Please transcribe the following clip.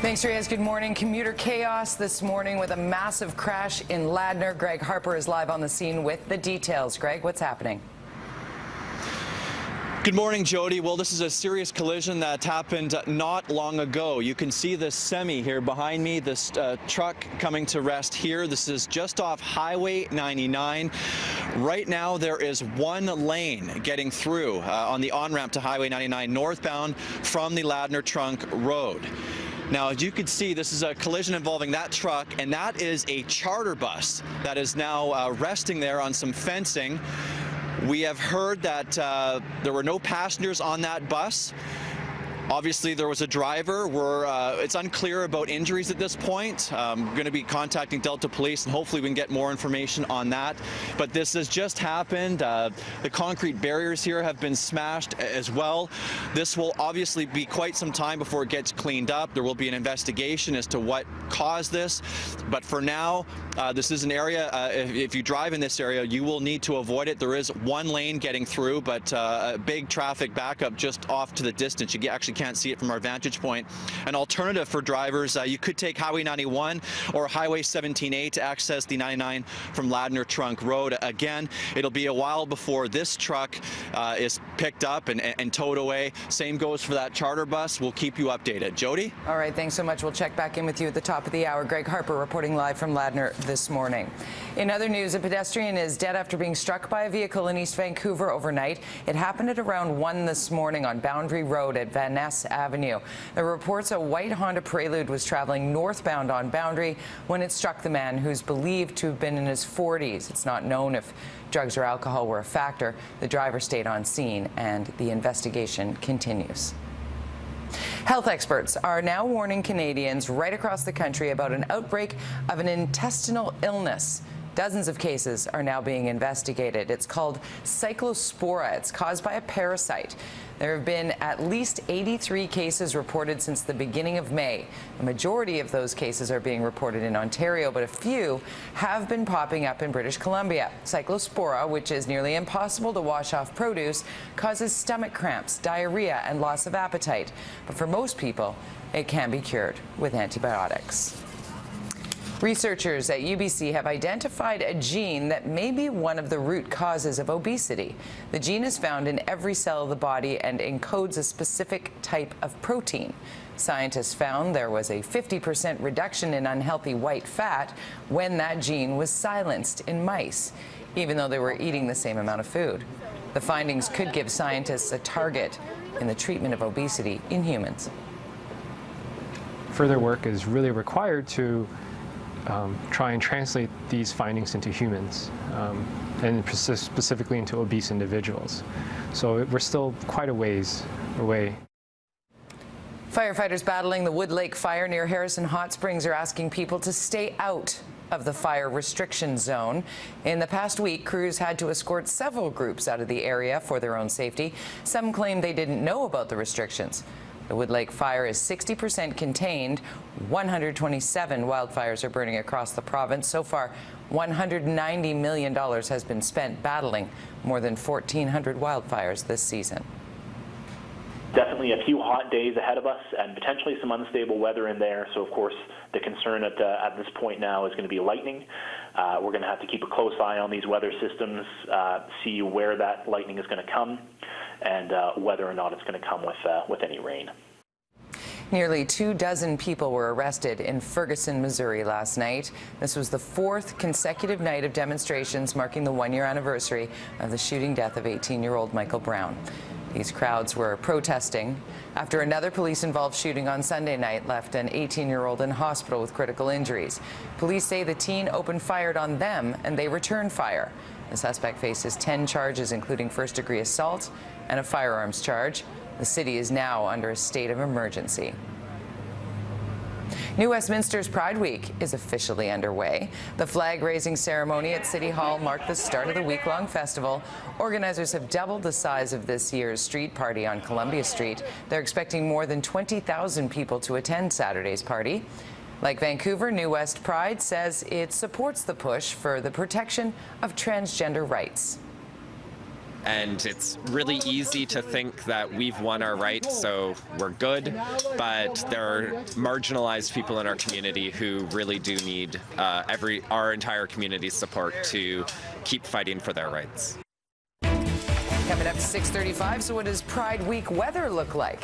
Thanks, Reyes. Good morning. Commuter chaos this morning with a massive crash in Ladner. Greg Harper is live on the scene with the details. Greg, what's happening? Good morning, Jody. Well, this is a serious collision that happened not long ago. You can see this semi here behind me, this truck coming to rest here. This is just off Highway 99. Right now, there is one lane getting through on the on-ramp to Highway 99 northbound from the Ladner Trunk Road. Now, as you can see, this is a collision involving that truck, and that is a charter bus that is now resting there on some fencing. We have heard that there were no passengers on that bus. Obviously, there was a driver. It's unclear about injuries at this point. I'm going to be contacting Delta Police, and hopefully we can get more information on that. But this has just happened. The concrete barriers here have been smashed as well. This will obviously be quite some time before it gets cleaned up. There will be an investigation as to what caused this. But for now, this is an area, if you drive in this area, you will need to avoid it. There is one lane getting through, but a big traffic backup just off to the distance. You actually can't see it from our vantage point. An alternative for drivers, you could take Highway 91 or Highway 17A to access the 99 from Ladner Trunk Road. Again, it'll be a while before this truck is picked up and towed away. Same goes for that charter bus. We'll keep you updated. Jody? All right, thanks so much. We'll check back in with you at the top of the hour. Greg Harper reporting live from Ladner this morning. In other news, a pedestrian is dead after being struck by a vehicle in East Vancouver overnight. It happened at around 1 this morning on Boundary Road at Van Ness Avenue. There are reports a white Honda Prelude was traveling northbound on Boundary when it struck the man, who's believed to have been in his 40s. It's not known if drugs or alcohol were a factor. The driver stayed on scene, and the investigation continues. Health experts are now warning Canadians right across the country about an outbreak of an intestinal illness. Dozens of cases are now being investigated. It's called Cyclospora. It's caused by a parasite. There have been at least 83 cases reported since the beginning of May. A majority of those cases are being reported in Ontario, but a few have been popping up in British Columbia. Cyclospora, which is nearly impossible to wash off produce, causes stomach cramps, diarrhea, and loss of appetite. But for most people, it can be cured with antibiotics. Researchers at UBC have identified a gene that may be one of the root causes of obesity. The gene is found in every cell of the body and encodes a specific type of protein. Scientists found there was a 50% reduction in unhealthy white fat when that gene was silenced in mice, even though they were eating the same amount of food. The findings could give scientists a target in the treatment of obesity in humans. Further work is really required to try and translate these findings into humans, and specifically into obese individuals. So we're still quite a ways away. Firefighters battling the Wood Lake fire near Harrison Hot Springs are asking people to stay out of the fire restriction zone. In the past week, crews had to escort several groups out of the area for their own safety. Some claim they didn't know about the restrictions. The Wood Lake fire is 60% contained. 127 wildfires are burning across the province. So far, $190 million has been spent battling more than 1,400 wildfires this season. Definitely a few hot days ahead of us and potentially some unstable weather in there. So, of course, the concern at this point now is going to be lightning. We're going to have to keep a close eye on these weather systems, see where that lightning is going to come, and whether or not it's going to come with any rain. Nearly 24 people were arrested in Ferguson, Missouri last night. This was the 4th consecutive night of demonstrations marking the 1-year anniversary of the shooting death of 18-year-old Michael Brown. These crowds were protesting after another police-involved shooting on Sunday night left an 18-year-old in hospital with critical injuries. Police say the teen opened fire on them and they returned fire. The suspect faces 10 charges, including first-degree assault and a firearms charge. The city is now under a state of emergency. New Westminster's Pride Week is officially underway. The flag-raising ceremony at City Hall marked the start of the week-long festival. Organizers have doubled the size of this year's street party on Columbia Street. They're expecting more than 20,000 people to attend Saturday's party. Like Vancouver, New West Pride says it supports the push for the protection of transgender rights. And it's really easy to think that we've won our rights, so we're good, but there are marginalized people in our community who really do need our entire community's support to keep fighting for their rights. Coming up 6:35, so what does Pride Week weather look like?